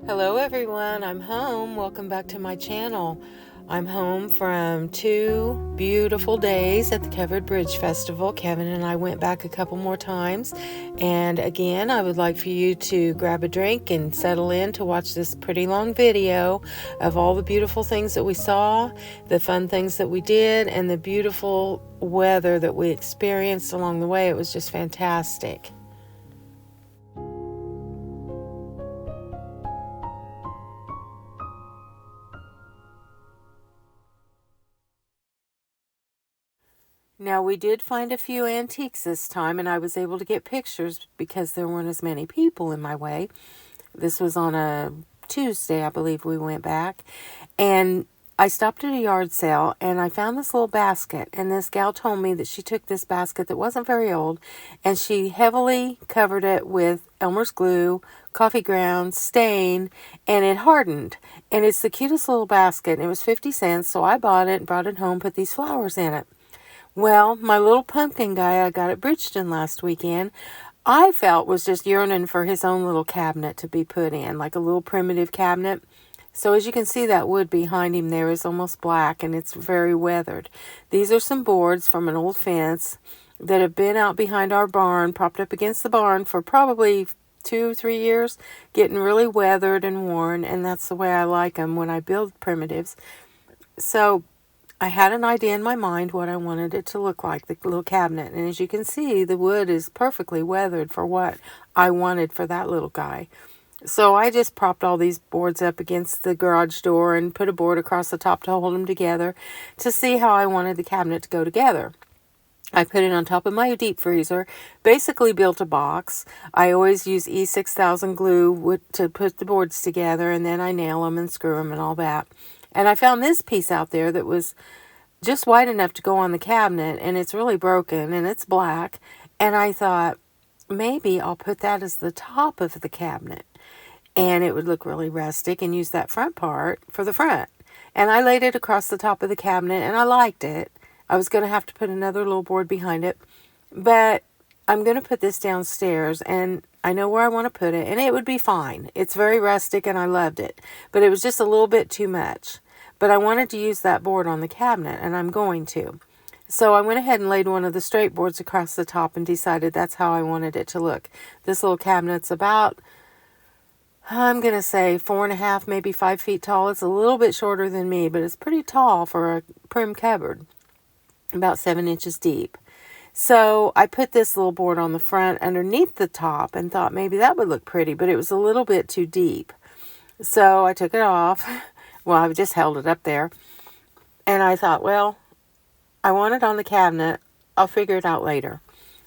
Hello everyone, I'm home. Welcome back to my channel. I'm home from 2 beautiful days at the Covered Bridge Festival. Kevin and I went back a couple more times. And again, I would like for you to grab a drink and settle in to watch this pretty long video of all the beautiful things that we saw, the fun things that we did, and the beautiful weather that we experienced along the way. It was just fantastic. Now, we did find a few antiques this time, and I was able to get pictures because there weren't as many people in my way. This was on a Tuesday, I believe we went back. And I stopped at a yard sale, and I found this little basket. And this gal told me that she took this basket that wasn't very old, and she heavily covered it with Elmer's glue, coffee grounds, stain, and it hardened. And it's the cutest little basket, and it was 50 cents, so I bought it and brought it home, put these flowers in it. Well, my little pumpkin guy I got at Bridgeton last weekend, I felt was just yearning for his own little cabinet to be put in, like a little primitive cabinet. So as you can see, that wood behind him there is almost black and it's very weathered. These are some boards from an old fence that have been out behind our barn, propped up against the barn for probably 2-3 years, getting really weathered and worn, and that's the way I like them when I build primitives. So I had an idea in my mind what I wanted it to look like, the little cabinet. And as you can see, the wood is perfectly weathered for what I wanted for that little guy. So I just propped all these boards up against the garage door and put a board across the top to hold them together to see how I wanted the cabinet to go together. I put it on top of my deep freezer, basically built a box. I always use E6000 glue to put the boards together, and then I nail them and screw them and all that. And I found this piece out there that was just wide enough to go on the cabinet, and it's really broken, and it's black. And I thought, maybe I'll put that as the top of the cabinet, and it would look really rustic, and use that front part for the front. And I laid it across the top of the cabinet, and I liked it. I was going to have to put another little board behind it, but I'm going to put this downstairs, and I know where I want to put it, and it would be fine. It's very rustic, and I loved it, but it was just a little bit too much. But I wanted to use that board on the cabinet, and I'm going to. So I went ahead and laid one of the straight boards across the top and decided that's how I wanted it to look. This little cabinet's about, I'm going to say 4.5, maybe 5 feet tall. It's a little bit shorter than me, but it's pretty tall for a Prim cupboard, about 7 inches deep. So I put this little board on the front underneath the top and thought maybe that would look pretty, but it was a little bit too deep. So I took it off. Well, I just held it up there. And I thought, well, I want it on the cabinet. I'll figure it out later.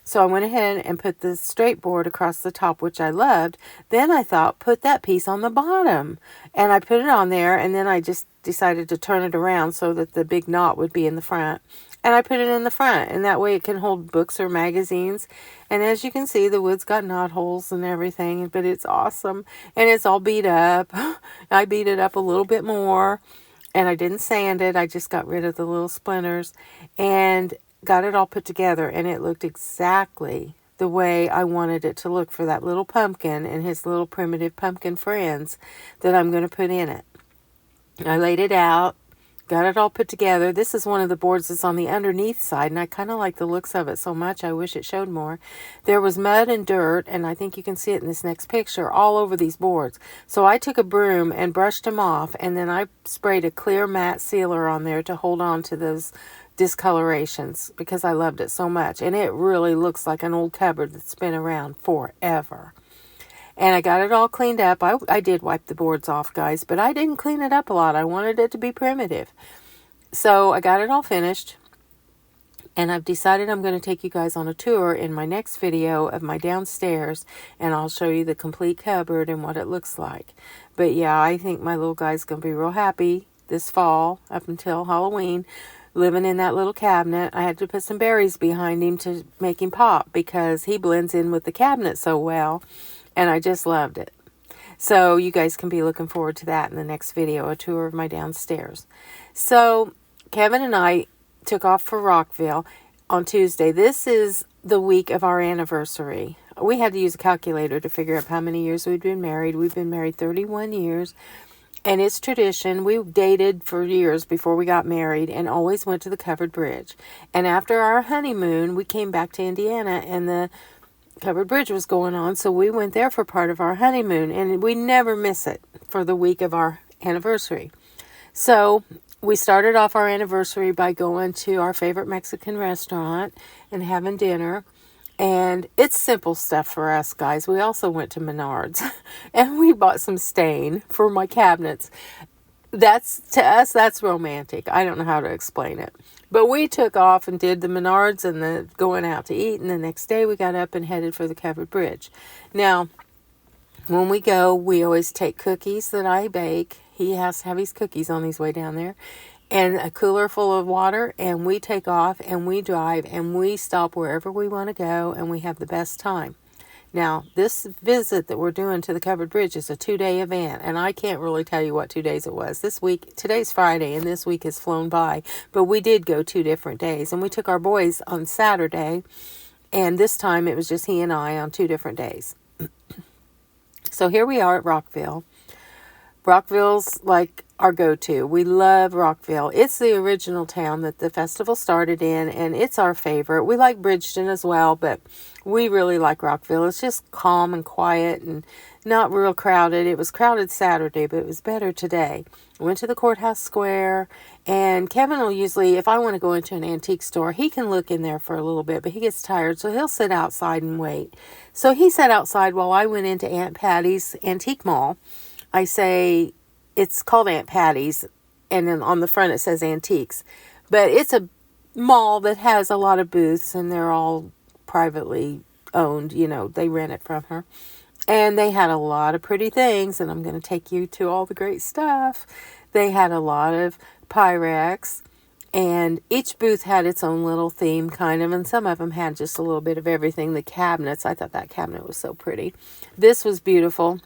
So I went ahead and put the straight board across the top, which I loved. Then I thought, put that piece on the bottom. And I put it on there, and then I just decided to turn it around so that the big knot would be in the front. And I put it in the front, and that way it can hold books or magazines. And as you can see, the wood's got knot holes and everything, but it's awesome. And it's all beat up. I beat it up a little bit more, and I didn't sand it. I just got rid of the little splinters and got it all put together, and it looked exactly the way I wanted it to look for that little pumpkin and his little primitive pumpkin friends that I'm going to put in it. I laid it out. Got it all put together. This is one of the boards that's on the underneath side, and I kind of like the looks of it so much. I wish it showed more. There was mud and dirt, and I think you can see it in this next picture, all over these boards. So I took a broom and brushed them off, and then I sprayed a clear matte sealer on there to hold on to those discolorations because I loved it so much. And it really looks like an old cupboard that's been around forever. And I got it all cleaned up. I did wipe the boards off, guys, but I didn't clean it up a lot. I wanted it to be primitive. So I got it all finished. And I've decided I'm going to take you guys on a tour in my next video of my downstairs. And I'll show you the complete cupboard and what it looks like. But yeah, I think my little guy's going to be real happy this fall up until Halloween, living in that little cabinet. I had to put some berries behind him to make him pop because he blends in with the cabinet so well. And I just loved it. So you guys can be looking forward to that in the next video, a tour of my downstairs. So Kevin and I took off for Rockville on Tuesday. This is the week of our anniversary. We had to use a calculator to figure out how many years we'd been married. We've been married 31 years. And it's tradition. We dated for years before we got married and always went to the covered bridge. And after our honeymoon, we came back to Indiana and the covered bridge was going on. So we went there for part of our honeymoon and we never miss it for the week of our anniversary. So we started off our anniversary by going to our favorite Mexican restaurant and having dinner. And it's simple stuff for us, guys. We also went to Menards and we bought some stain for my cabinets. To us, that's romantic. I don't know how to explain it. But we took off and did the Menards and the going out to eat. And the next day we got up and headed for the covered bridge. Now, when we go, we always take cookies that I bake. He has to have his cookies on his way down there. And a cooler full of water, and we take off and we drive and we stop wherever we want to go and we have the best time. Now, this visit that we're doing to the covered bridge is a 2-day event, and I can't really tell you what 2 days it was. This week, today's Friday, and this week has flown by, but we did go 2 different days, and we took our boys on Saturday, and this time it was just he and I on 2 different days. So here we are at Rockville. Rockville's like our go-to. We love Rockville. It's the original town that the festival started in, and it's our favorite. We like Bridgeton as well, but we really like Rockville. It's just calm and quiet and not real crowded. It was crowded Saturday, but it was better today. We went to the courthouse square, and Kevin will usually, if I want to go into an antique store, he can look in there for a little bit, but he gets tired, so he'll sit outside and wait. So he sat outside while I went into Aunt Patty's Antique Mall. I say it's called Aunt Patty's, and then on the front it says Antiques. But it's a mall that has a lot of booths, and they're all privately owned. You know, they rent it from her. And they had a lot of pretty things, and I'm going to take you to all the great stuff. They had a lot of Pyrex, and each booth had its own little theme, kind of, and some of them had just a little bit of everything. The cabinets, I thought that cabinet was so pretty. This was beautiful.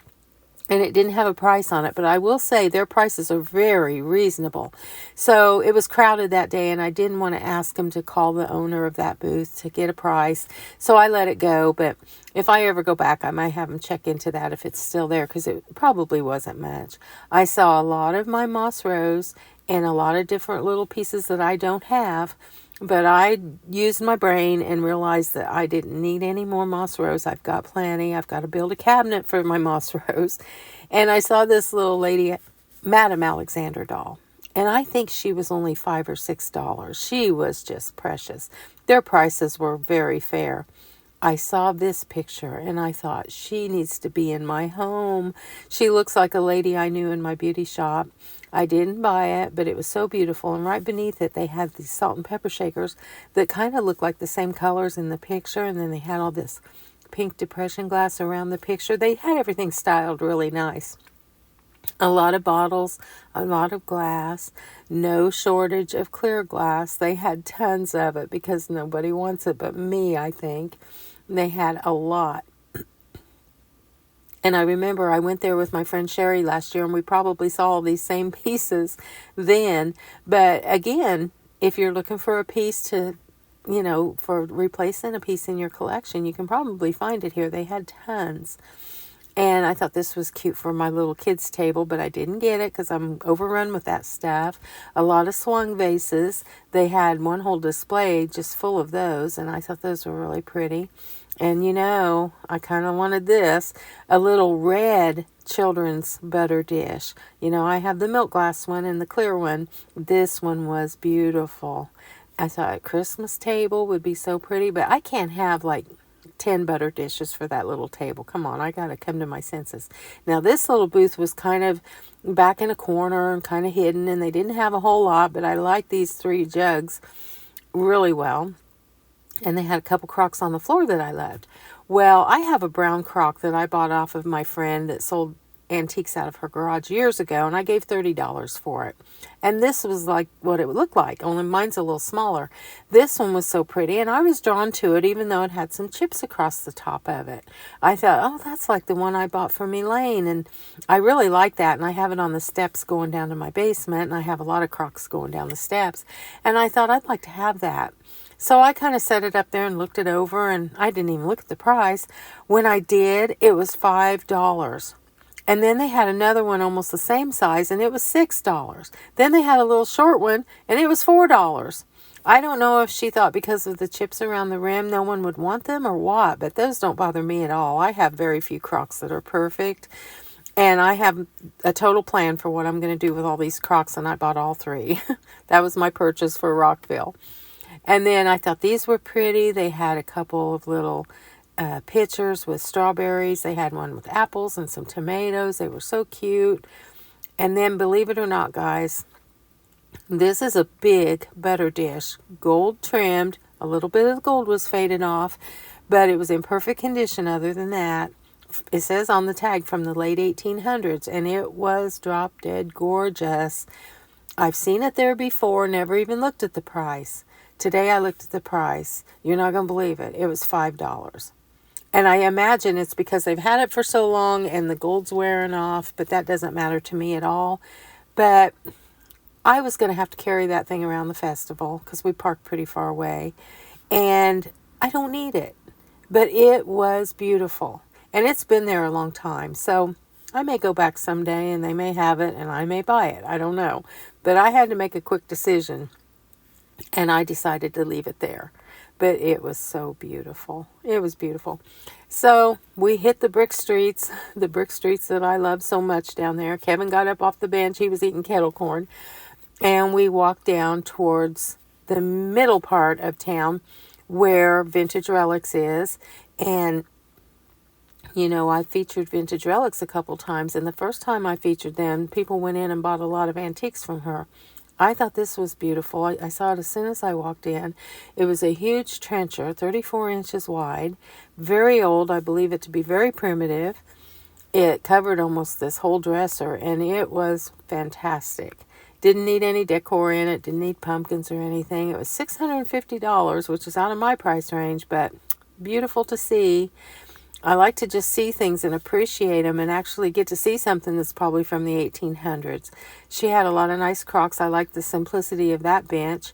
And it didn't have a price on it, but I will say their prices are very reasonable. So it was crowded that day, and I didn't want to ask him to call the owner of that booth to get a price. So I let it go, but if I ever go back, I might have him check into that if it's still there, because it probably wasn't much. I saw a lot of my moss rose and a lot of different little pieces that I don't have. But I used my brain and realized that I didn't need any more moss rose. I've got plenty. I've got to build a cabinet for my moss rose. And I saw this little lady, Madame Alexander doll. And I think she was only $5 or $6. She was just precious. Their prices were very fair. I saw this picture and I thought, she needs to be in my home. She looks like a lady I knew in my beauty shop. I didn't buy it, but it was so beautiful. And right beneath it, they had these salt and pepper shakers that kind of looked like the same colors in the picture. And then they had all this pink depression glass around the picture. They had everything styled really nice. A lot of bottles, a lot of glass, no shortage of clear glass. They had tons of it because nobody wants it but me, I think. They had a lot. And I remember I went there with my friend Sherry last year, and we probably saw all these same pieces then. But again, if you're looking for a piece to, for replacing a piece in your collection, you can probably find it here. They had tons. And I thought this was cute for my little kids' table, but I didn't get it because I'm overrun with that stuff. A lot of swung vases. They had one whole display just full of those, and I thought those were really pretty. And I kind of wanted this, a little red children's butter dish. I have the milk glass one and the clear one. This one was beautiful. I thought a Christmas table would be so pretty, but I can't have like 10 butter dishes for that little table. Come on, I got to come to my senses. Now, this little booth was kind of back in a corner and kind of hidden, and they didn't have a whole lot, but I liked these 3 jugs really well. And they had a couple crocks on the floor that I loved. Well, I have a brown crock that I bought off of my friend that sold antiques out of her garage years ago, and I gave $30 for it. And this was like what it would look like, only mine's a little smaller. This one was so pretty, and I was drawn to it even though it had some chips across the top of it. I thought, oh, that's like the one I bought from Elaine, and I really like that, and I have it on the steps going down to my basement, and I have a lot of crocks going down the steps, and I thought I'd like to have that. So I kind of set it up there and looked it over, and I didn't even look at the price. When I did, it was $5. And then they had another one almost the same size, and it was $6. Then they had a little short one, and it was $4. I don't know if she thought because of the chips around the rim no one would want them or what, but those don't bother me at all. I have very few Crocs that are perfect, and I have a total plan for what I'm going to do with all these Crocs, and I bought all 3. That was my purchase for Rockville. And then I thought these were pretty. They had a couple of little pitchers with strawberries. They had one with apples and some tomatoes. They were so cute. And then, believe it or not, guys, this is a big butter dish, gold trimmed. A little bit of the gold was faded off, but it was in perfect condition other than that. It says on the tag from the late 1800s, and it was drop dead gorgeous. I've seen it there before, never even looked at the price. Today I looked at the price. You're not going to believe it. It was $5. And I imagine it's because they've had it for so long and the gold's wearing off, but that doesn't matter to me at all. But I was going to have to carry that thing around the festival because we parked pretty far away. And I don't need it. But it was beautiful. And it's been there a long time. So I may go back someday and they may have it and I may buy it. I don't know. But I had to make a quick decision. And I decided to leave it there. But it was so beautiful. It was beautiful. So we hit the brick streets that I love so much down there. Kevin got up off the bench. He was eating kettle corn. And we walked down towards the middle part of town where Vintage Relics is. And, you know, I featured Vintage Relics a couple times. And the first time I featured them, people went in and bought a lot of antiques from her. I thought this was beautiful. I saw it as soon as I walked in. It was a huge trencher, 34 inches wide, very old. I believe it to be very primitive. It covered almost this whole dresser, and it was fantastic. Didn't need any decor in it, didn't need pumpkins or anything. It was $650, which is out of my price range, but beautiful to see. I like to just see things and appreciate them and actually get to see something that's probably from the 1800s. She had a lot of nice Crocs. I like the simplicity of that bench.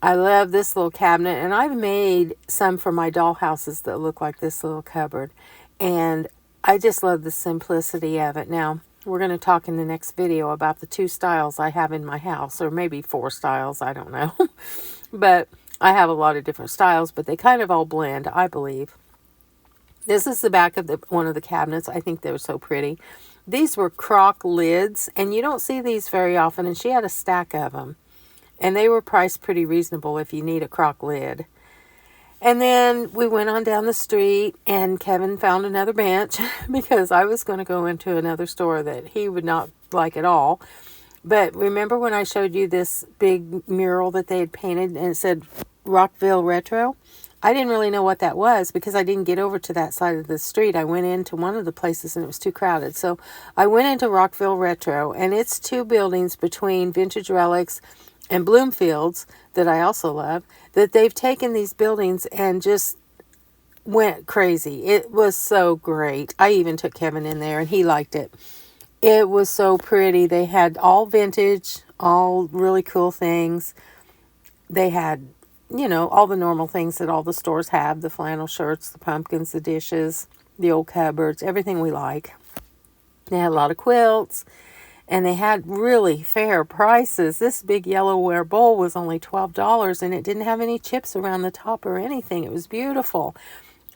I love this little cabinet, and I've made some for my doll houses that look like this little cupboard. And I just love the simplicity of it. Now, we're going to talk in the next video about the 2 styles I have in my house, or maybe 4 styles, I don't know. But I have a lot of different styles, but they kind of all blend, I believe. This is the back of one of the cabinets. I think they were so pretty. These were crock lids, and you don't see these very often, and she had a stack of them. And they were priced pretty reasonable if you need a crock lid. And then we went on down the street, and Kevin found another bench because I was going to go into another store that he would not like at all. But remember when I showed you this big mural that they had painted, and it said Rockville Retro? I didn't really know what that was because I didn't get over to that side of the street. I went into one of the places and it was too crowded. So I went into Rockville Retro, and it's 2 buildings between Vintage Relics and Bloomfields that I also love, that they've taken these buildings and just went crazy. It was so great. I even took Kevin in there and he liked it. It was so pretty. They had all vintage, all really cool things. They had, you know, all the normal things that all the stores have, the flannel shirts, the pumpkins, the dishes, the old cupboards, everything we like. They had a lot of quilts, and they had really fair prices. This big yellowware bowl was only $12, and it didn't have any chips around the top or anything. It was beautiful.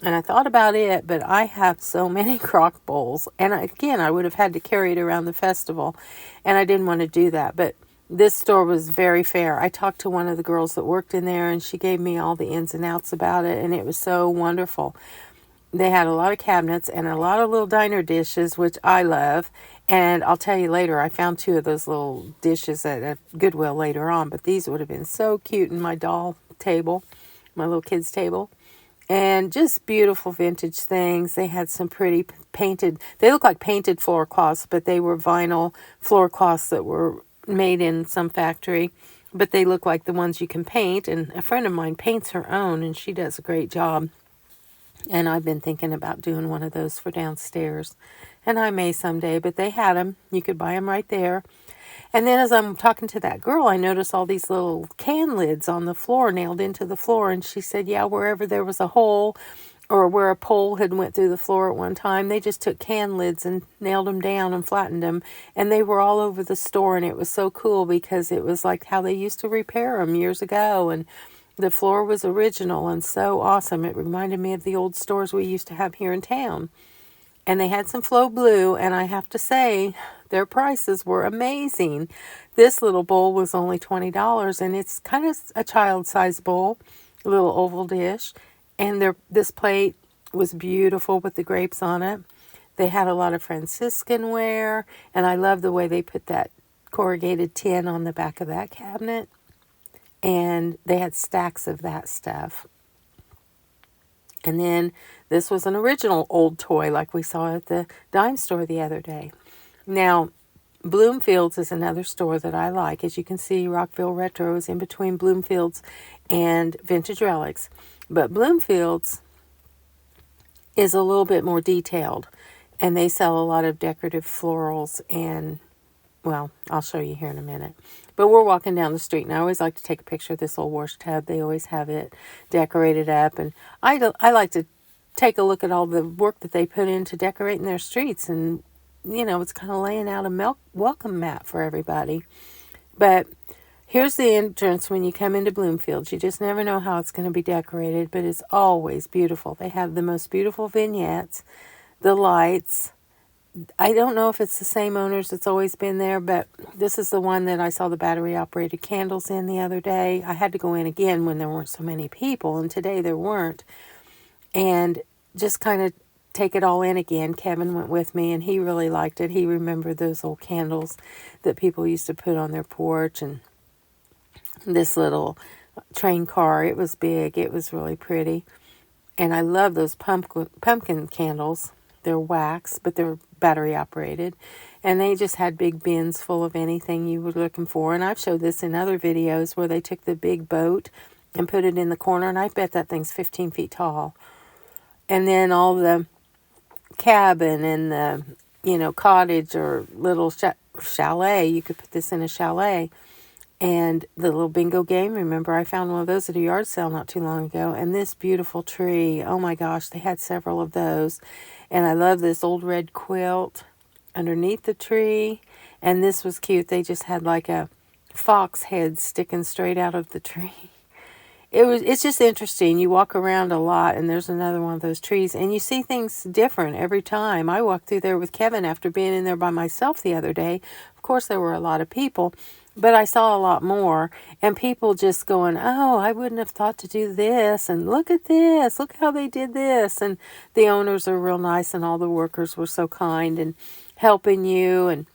And I thought about it, but I have so many crock bowls. And again, I would have had to carry it around the festival, and I didn't want to do that. But this store was very fair. I talked to one of the girls that worked in there, and she gave me all the ins and outs about it, and it was so wonderful. They had a lot of cabinets and a lot of little diner dishes, which I love. And I'll tell you later, I found 2 of those little dishes at a Goodwill later on, but these would have been so cute in my doll table, my little kids' table. And just beautiful vintage things. They had some pretty painted, they look like painted floor cloths, but they were vinyl floor cloths that were made in some factory, but they look like the ones you can paint. And a friend of mine paints her own, and she does a great job. And I've been thinking about doing one of those for downstairs, and I may someday, but they had them. You could buy them right there. And then as I'm talking to that girl, I noticed all these little can lids on the floor, nailed into the floor. And she said, yeah, wherever there was a hole or where a pole had went through the floor at one time, they just took can lids and nailed them down and flattened them. And they were all over the store. And it was so cool because it was like how they used to repair them years ago. And the floor was original and so awesome. It reminded me of the old stores we used to have here in town. And they had some Flow Blue, and I have to say, their prices were amazing. This little bowl was only $20, and it's kind of a child-sized bowl, a little oval dish. And this plate was beautiful with the grapes on it. They had a lot of Franciscan ware, and I love the way they put that corrugated tin on the back of that cabinet. And they had stacks of that stuff. And then this was an original old toy like we saw at the dime store the other day. Now, Bloomfields is another store that I like. As you can see, Rockville Retro is in between Bloomfields and Vintage Relics. But Bloomfields is a little bit more detailed. And they sell a lot of decorative florals and, well, I'll show you here in a minute. But we're walking down the street, and I always like to take a picture of this old wash tub. They always have it decorated up, and I like to take a look at all the work that they put into decorating their streets, and, you know, it's kind of laying out a welcome mat for everybody. But here's the entrance when you come into Bloomfields. You just never know how it's going to be decorated, but it's always beautiful. They have the most beautiful vignettes, the lights. I don't know if it's the same owners that's always been there, but this is the one that I saw the battery-operated candles in the other day. I had to go in again when there weren't so many people, and today there weren't. And just kind of take it all in again. Kevin went with me, and he really liked it. He remembered those old candles that people used to put on their porch, and this little train car. It was big. It was really pretty. And I love those pumpkin candles. They're wax, but they're battery operated. And they just had big bins full of anything you were looking for. And I've showed this in other videos where they took the big boat and put it in the corner. And I bet that thing's 15 feet tall. And then all the cabin and the, you know, cottage or little chalet. You could put this in a chalet. And the little bingo game, remember I found one of those at a yard sale not too long ago. And this beautiful tree, oh my gosh, they had several of those. And I love this old red quilt underneath the tree. And this was cute. They just had like a fox head sticking straight out of the tree. It's just interesting. You walk around a lot and there's another one of those trees. And you see things different every time. I walked through there with Kevin after being in there by myself the other day. Of course, there were a lot of people. But I saw a lot more, and people just going, oh, I wouldn't have thought to do this, and look at this, look how they did this, and the owners are real nice, and all the workers were so kind and helping you, and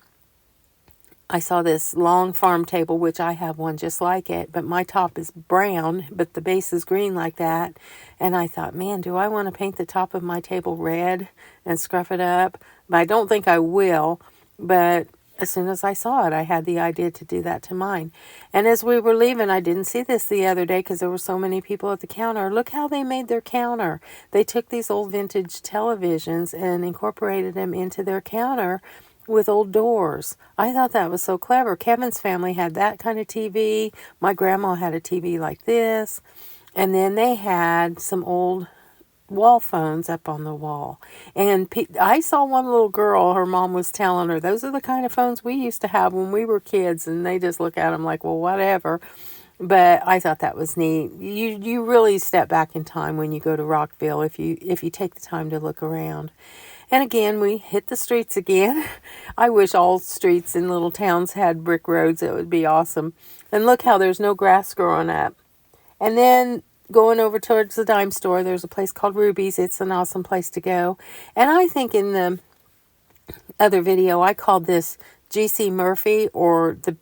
I saw this long farm table, which I have one just like it, but my top is brown, but the base is green like that, and I thought, man, do I want to paint the top of my table red and scruff it up? But I don't think I will, but as soon as I saw it, I had the idea to do that to mine. And as we were leaving, I didn't see this the other day because there were so many people at the counter. Look how they made their counter. They took these old vintage televisions and incorporated them into their counter with old doors. I thought that was so clever. Kevin's family had that kind of TV. My grandma had a TV like this. And then they had some old wall phones up on the wall. And I saw one little girl, her mom was telling her, those are the kind of phones we used to have when we were kids. And they just look at them like, well, whatever. But I thought that was neat. You really step back in time when you go to Rockville if you take the time to look around. And again, we hit the streets again. I wish all streets in little towns had brick roads. It would be awesome. And look how there's no grass growing up. And then going over towards the dime store, there's a place called Ruby's. It's an awesome place to go. And I think in the other video, I called this G.C. Murphy or the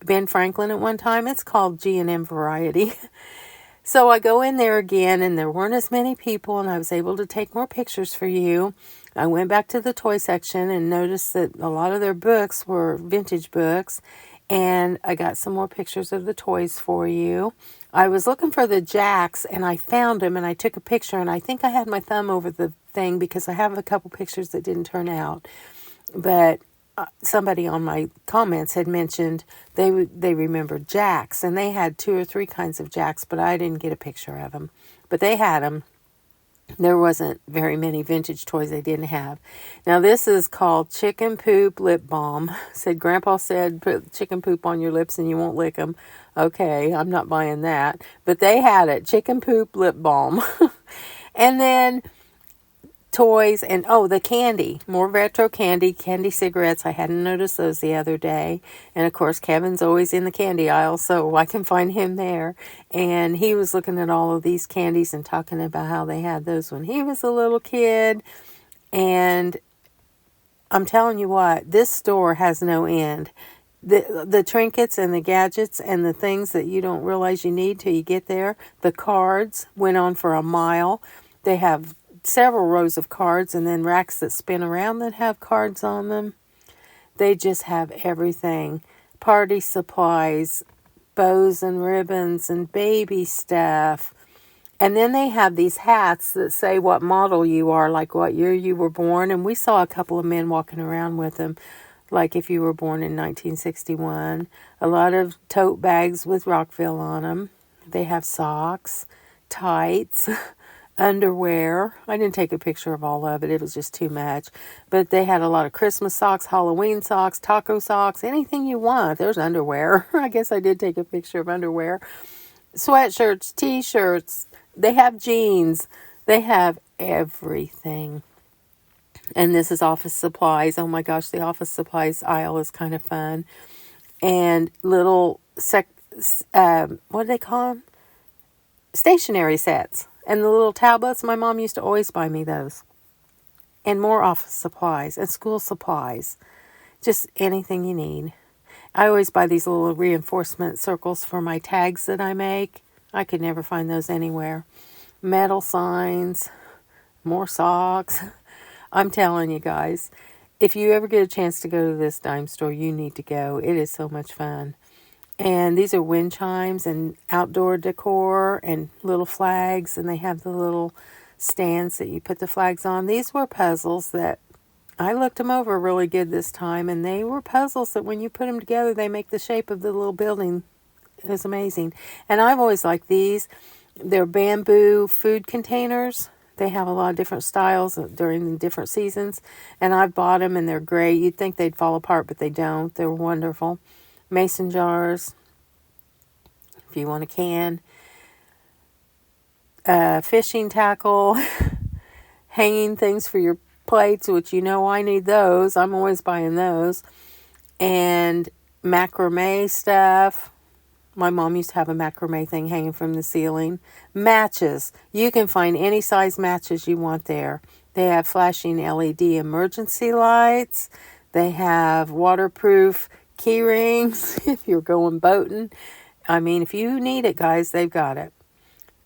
Ben Franklin at one time. It's called G&M Variety. So I go in there again, and there weren't as many people, and I was able to take more pictures for you. I went back to the toy section and noticed that a lot of their books were vintage books, and I got some more pictures of the toys for you. I was looking for the jacks, and I found them, and I took a picture, and I think I had my thumb over the thing because I have a couple pictures that didn't turn out. But somebody on my comments had mentioned they remembered jacks, and they had 2 or 3 kinds of jacks, but I didn't get a picture of them. But they had them. There wasn't very many vintage toys they didn't have. Now, this is called Chicken Poop Lip Balm. Grandpa said, put chicken poop on your lips and you won't lick them. Okay, I'm not buying that. But they had it, Chicken Poop Lip Balm. And then toys and, the candy. More retro candy cigarettes. I hadn't noticed those the other day. And, of course, Kevin's always in the candy aisle, so I can find him there. And he was looking at all of these candies and talking about how they had those when he was a little kid. And I'm telling you what, this store has no end. The trinkets and the gadgets and the things that you don't realize you need till you get there. The cards went on for a mile. They have several rows of cards and then racks that spin around that have cards on them. They just have everything. Party supplies, bows and ribbons and baby stuff. And then they have these hats that say what model you are, like what year you were born. And we saw a couple of men walking around with them, like if you were born in 1961. A lot of tote bags with Rockville on them. They have socks, tights, underwear. I didn't take a picture of all of it. It was just too much. But they had a lot of Christmas socks, Halloween socks, taco socks, anything you want. There's underwear. I guess I did take a picture of underwear. Sweatshirts, t-shirts. They have jeans. They have everything. And this is office supplies. Oh my gosh, the office supplies aisle is kind of fun. And little, what do they call them? Stationery sets. And the little tablets, my mom used to always buy me those. And more office supplies and school supplies. Just anything you need. I always buy these little reinforcement circles for my tags that I make. I could never find those anywhere. Metal signs. More socks. I'm telling you guys, if you ever get a chance to go to this dime store, you need to go. It is so much fun. And these are wind chimes and outdoor decor and little flags. And they have the little stands that you put the flags on. These were puzzles that I looked them over really good this time. And they were puzzles that when you put them together, they make the shape of the little building. It was amazing. And I've always liked these. They're bamboo food containers. They have a lot of different styles during the different seasons. And I've bought them and they're great. You'd think they'd fall apart, but they don't. They're wonderful. Mason jars, if you want a can. Fishing tackle. Hanging things for your plates, which you know I need those. I'm always buying those. And macrame stuff. My mom used to have a macrame thing hanging from the ceiling. Matches. You can find any size matches you want there. They have flashing LED emergency lights. They have waterproof key rings if you're going boating. I mean, if you need it, guys, they've got it.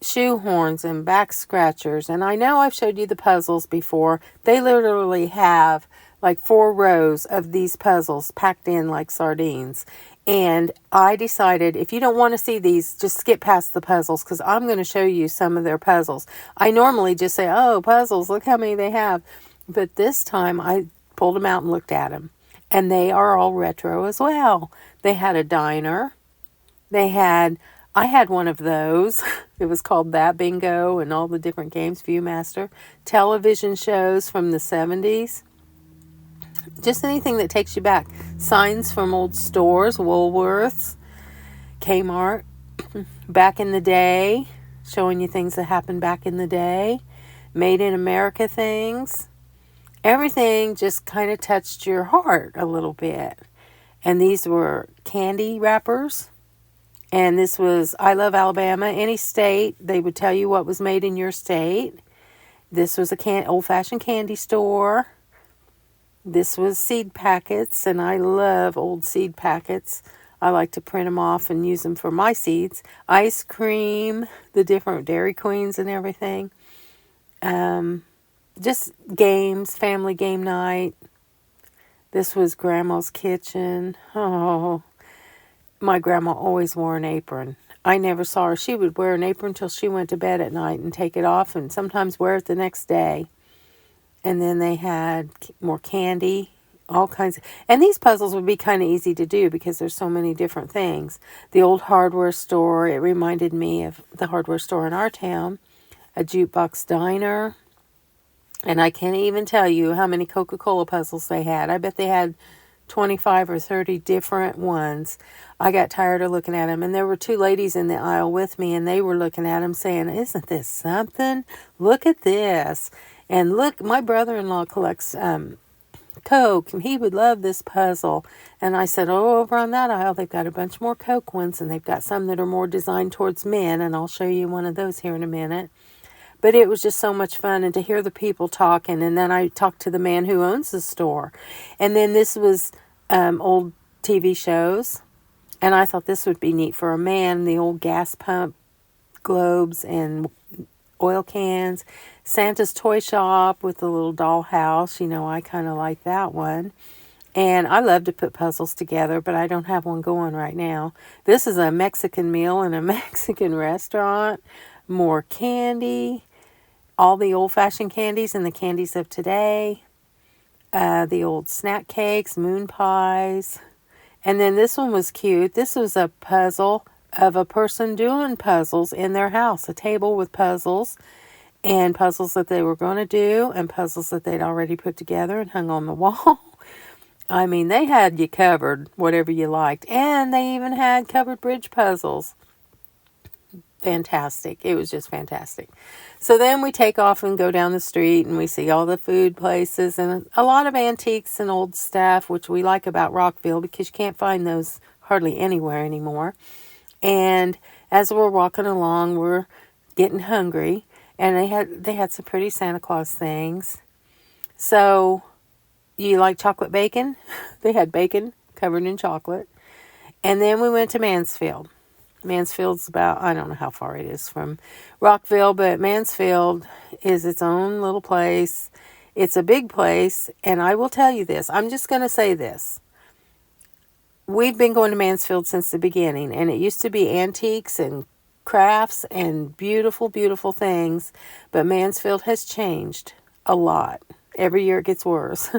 Shoe horns and back scratchers. And I know I've showed you the puzzles before. They literally have like 4 rows of these puzzles packed in like sardines. And I decided, if you don't want to see these, just skip past the puzzles, because I'm going to show you some of their puzzles. I normally just say, oh, puzzles, look how many they have. But this time I pulled them out and looked at them. And they are all retro as well. They had a diner. I had one of those. It was called That Bingo and all the different games, Viewmaster. Television shows from the 70s. Just anything that takes you back. Signs from old stores, Woolworths, Kmart, back in the day, showing you things that happened back in the day. Made in America things. Everything just kind of touched your heart a little bit. And these were candy wrappers. And this was I Love Alabama. Any state, they would tell you what was made in your state. This was a old-fashioned candy store. This was seed packets, and I love old seed packets. I like to print them off and use them for my seeds. Ice cream, the different Dairy Queens and everything. Just games, family game night. This was Grandma's kitchen. Oh, my grandma always wore an apron. I never saw her. She would wear an apron till she went to bed at night and take it off and sometimes wear it the next day. And then they had more candy all kinds. And these puzzles would be kind of easy to do because there's so many different things. The old hardware store, it reminded me of the hardware store in our town. A jukebox diner. And I can't even tell you how many Coca-Cola puzzles they had. I bet they had 25 or 30 different ones. I got tired of looking at them. And there were two ladies in the aisle with me, and they were looking at them saying, isn't this something? Look at this. And look, my brother-in-law collects Coke, and he would love this puzzle. And I said, oh, over on that aisle, they've got a bunch more Coke ones, and they've got some that are more designed towards men, and I'll show you one of those here in a minute. But it was just so much fun, and to hear the people talking, and then I talked to the man who owns the store. And then this was old TV shows, and I thought this would be neat for a man, the old gas pump globes and oil cans, Santa's toy shop with the little dollhouse. You know, I kind of like that one. And I love to put puzzles together, but I don't have one going right now. This is a Mexican meal in a Mexican restaurant. More candy. All the old-fashioned candies and the candies of today. The old snack cakes, moon pies. And then this one was cute. This was a puzzle of a person doing puzzles in their house. A table with puzzles. And puzzles that they were going to do. And puzzles that they'd already put together and hung on the wall. I mean, they had you covered, whatever you liked. And they even had covered bridge puzzles. Fantastic. It was just fantastic. So then we take off and go down the street, and we see all the food places and a lot of antiques and old stuff, which we like about Rockville because you can't find those hardly anywhere anymore. And as we're walking along, we're getting hungry, and they had some pretty Santa Claus things. So, you like chocolate bacon? They had bacon covered in chocolate. And then we went to Mansfield. Mansfield's about, I don't know how far it is from Rockville, but Mansfield is its own little place. It's a big place, and I will tell you this. I'm just going to say this. We've been going to Mansfield since the beginning, and it used to be antiques and crafts and beautiful, beautiful things, but Mansfield has changed a lot. Every year it gets worse.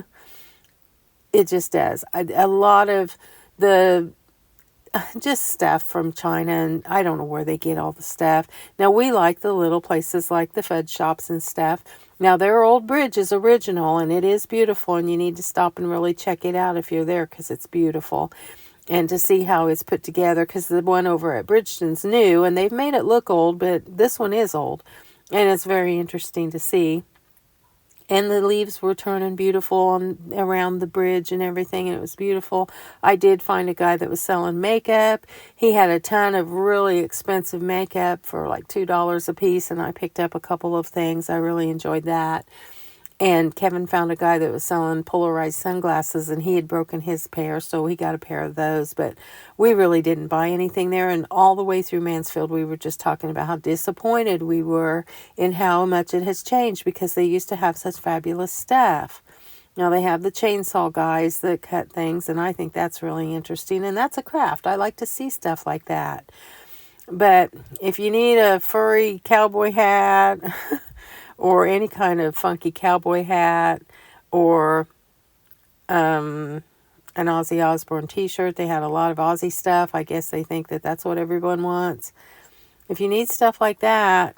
It just does. A lot of the just stuff from China, and I don't know where they get all the stuff. Now, we like the little places like the fudge shops and stuff. Now, their old bridge is original, and it is beautiful, and you need to stop and really check it out if you're there because it's beautiful. And to see how it's put together, because the one over at Bridgeton's new, and they've made it look old, but this one is old. And it's very interesting to see. And the leaves were turning beautiful around the bridge and everything, and it was beautiful. I did find a guy that was selling makeup. He had a ton of really expensive makeup for like $2 a piece, and I picked up a couple of things. I really enjoyed that. And Kevin found a guy that was selling polarized sunglasses, and he had broken his pair, so he got a pair of those. But we really didn't buy anything there, and all the way through Mansfield, we were just talking about how disappointed we were in how much it has changed, because they used to have such fabulous stuff. Now, they have the chainsaw guys that cut things, and I think that's really interesting, and that's a craft. I like to see stuff like that. But if you need a furry cowboy hat... or any kind of funky cowboy hat, or an Ozzy Osbourne t-shirt. They had a lot of Ozzy stuff. I guess they think that that's what everyone wants. If you need stuff like that,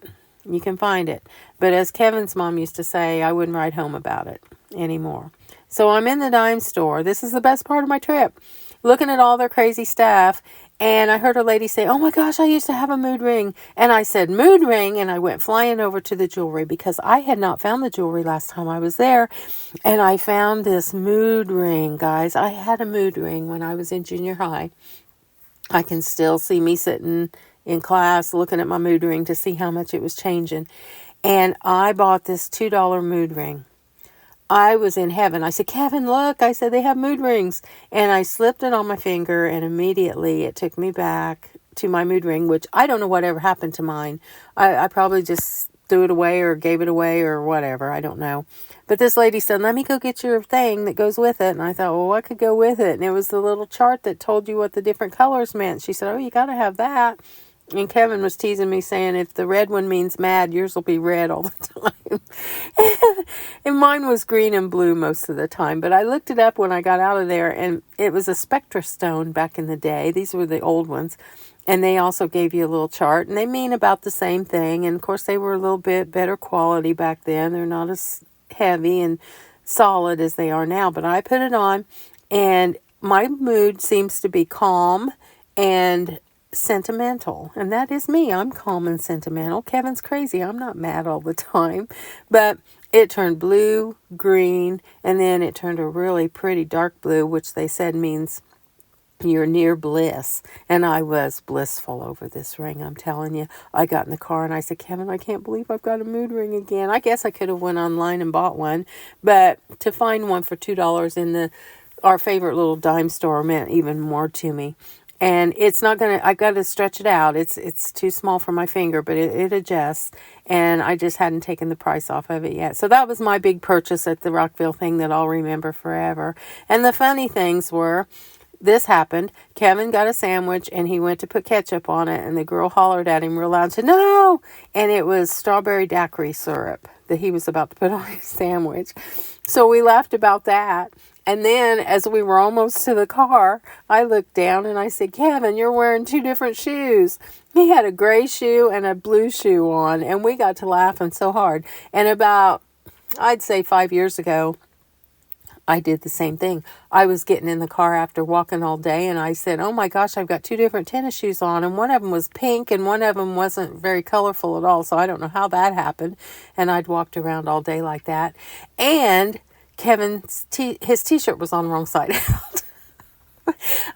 you can find it. But as Kevin's mom used to say, I wouldn't write home about it anymore. So I'm in the dime store. This is the best part of my trip. Looking at all their crazy stuff. And I heard a lady say, oh my gosh, I used to have a mood ring. And I said, mood ring? And I went flying over to the jewelry because I had not found the jewelry last time I was there. And I found this mood ring, guys. I had a mood ring when I was in junior high. I can still see me sitting in class looking at my mood ring to see how much it was changing. And I bought this $2 mood ring. I was in heaven. I said, Kevin, look. I said, they have mood rings. And I slipped it on my finger, and immediately it took me back to my mood ring, which I don't know whatever happened to mine. I probably just threw it away or gave it away or whatever. I don't know. But this lady said, let me go get your thing that goes with it. And I thought, well, what could go with it? And it was the little chart that told you what the different colors meant. She said, oh, you got to have that. And Kevin was teasing me saying, if the red one means mad, yours will be red all the time. And mine was green and blue most of the time. But I looked it up when I got out of there, and it was a spectra stone back in the day. These were the old ones. And they also gave you a little chart, and they mean about the same thing. And, of course, they were a little bit better quality back then. They're not as heavy and solid as they are now. But I put it on, and my mood seems to be calm and sentimental, and that is me. I'm calm and sentimental. Kevin's crazy. I'm not mad all the time. But it turned blue, green, and then it turned a really pretty dark blue, which they said means you're near bliss. And I was blissful over this ring, I'm telling you. I got in the car and I said, Kevin, I can't believe I've got a mood ring again. I guess I could have went online and bought one, but to find one for $2 in our favorite little dime store meant even more to me. And it's not going to, I got to stretch it out. It's too small for my finger, but it adjusts. And I just hadn't taken the price off of it yet. So that was my big purchase at the Rockville thing that I'll remember forever. And the funny things were, this happened. Kevin got a sandwich and he went to put ketchup on it. And the girl hollered at him real loud and said, no! And it was strawberry daiquiri syrup that he was about to put on his sandwich. So we laughed about that. And then as we were almost to the car, I looked down and I said, Kevin, you're wearing two different shoes. He had a gray shoe and a blue shoe on, and we got to laughing so hard. And about, I'd say 5 years ago, I did the same thing. I was getting in the car after walking all day, and I said, oh my gosh, I've got two different tennis shoes on, and one of them was pink, and one of them wasn't very colorful at all, so I don't know how that happened. And I'd walked around all day like that. And Kevin's his t-shirt was on the wrong side out.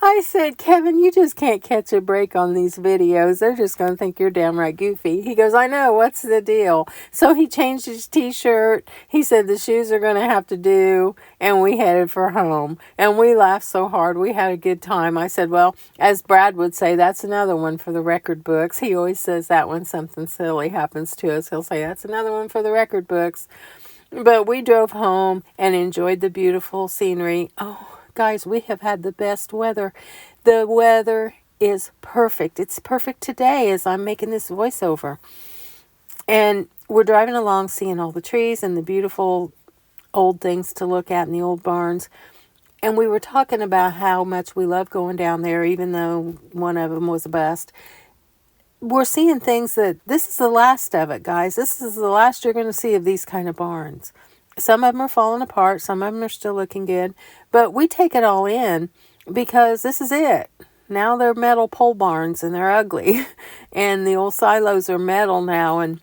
I said, Kevin, you just can't catch a break on these videos. They're just going to think you're downright goofy. He goes, I know, what's the deal? So he changed his t-shirt. He said the shoes are going to have to do, and we headed for home. And we laughed so hard. We had a good time. I said, well, as Brad would say, that's another one for the record books. He always says that when something silly happens to us. He'll say, that's another one for the record books. But we drove home and enjoyed the beautiful scenery. Oh, guys, we have had the best weather. The weather is perfect. It's perfect today as I'm making this voiceover. And we're driving along, seeing all the trees and the beautiful old things to look at in the old barns. And we were talking about how much we love going down there, even though one of them was a bust. We're seeing things that this is the last of it, guys. This is the last you're going to see of these kind of barns. Some of them are falling apart. Some of them are still looking good. But we take it all in because this is it. Now they're metal pole barns and they're ugly. And the old silos are metal now. And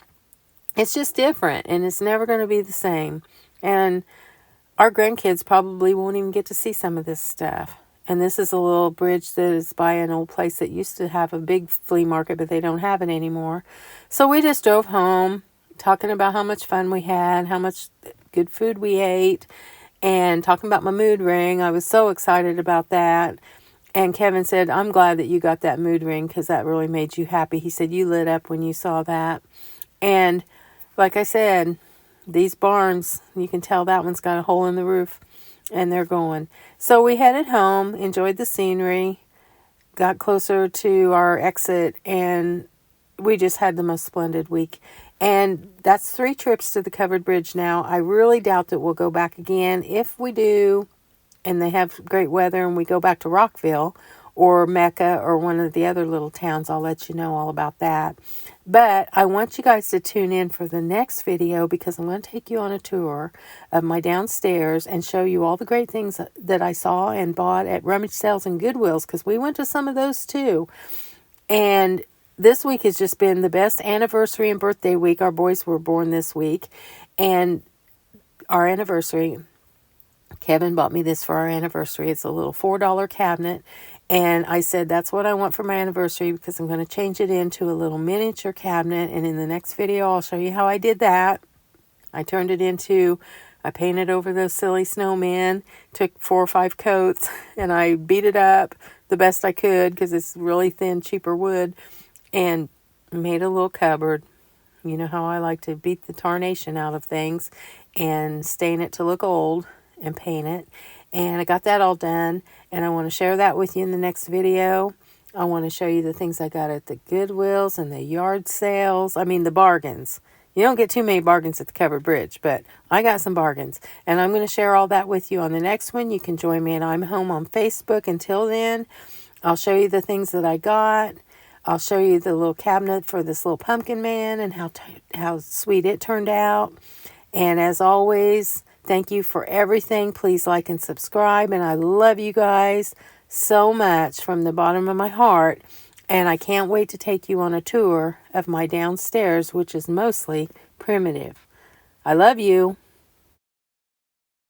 it's just different. And it's never going to be the same. And our grandkids probably won't even get to see some of this stuff. And this is a little bridge that is by an old place that used to have a big flea market, but they don't have it anymore. So we just drove home talking about how much fun we had, how much good food we ate, and talking about my mood ring. I was so excited about that. And Kevin said, I'm glad that you got that mood ring because that really made you happy. He said, you lit up when you saw that. And like I said, these barns, you can tell that one's got a hole in the roof. And they're going. So we headed home, enjoyed the scenery, got closer to our exit, and we just had the most splendid week. And that's 3 trips to the covered bridge now. I really doubt that we'll go back again. If we do, and they have great weather, and we go back to Rockville or Mecca or one of the other little towns, I'll let you know all about that. But I want you guys to tune in for the next video because I'm going to take you on a tour of my downstairs and show you all the great things that I saw and bought at rummage sales and Goodwills because we went to some of those too. And this week has just been the best anniversary and birthday week. Our boys were born this week. And our anniversary, Kevin bought me this for our anniversary. It's a little $4 cabinet. And I said, that's what I want for my anniversary because I'm going to change it into a little miniature cabinet. And in the next video, I'll show you how I did that. I painted over those silly snowmen, took 4 or 5 coats, and I beat it up the best I could because it's really thin, cheaper wood, and made a little cupboard. You know how I like to beat the tarnation out of things and stain it to look old and paint it. And I got that all done, and I want to share that with you in the next video. I want to show you the things I got at the Goodwills and the yard sales. I mean, the bargains. You don't get too many bargains at the Covered Bridge, but I got some bargains. And I'm going to share all that with you on the next one. You can join me at I'm Home on Facebook. Until then, I'll show you the things that I got. I'll show you the little cabinet for this little pumpkin man and how sweet it turned out. And as always, thank you for everything. Please like and subscribe. And I love you guys so much from the bottom of my heart. And I can't wait to take you on a tour of my downstairs, which is mostly primitive. I love you.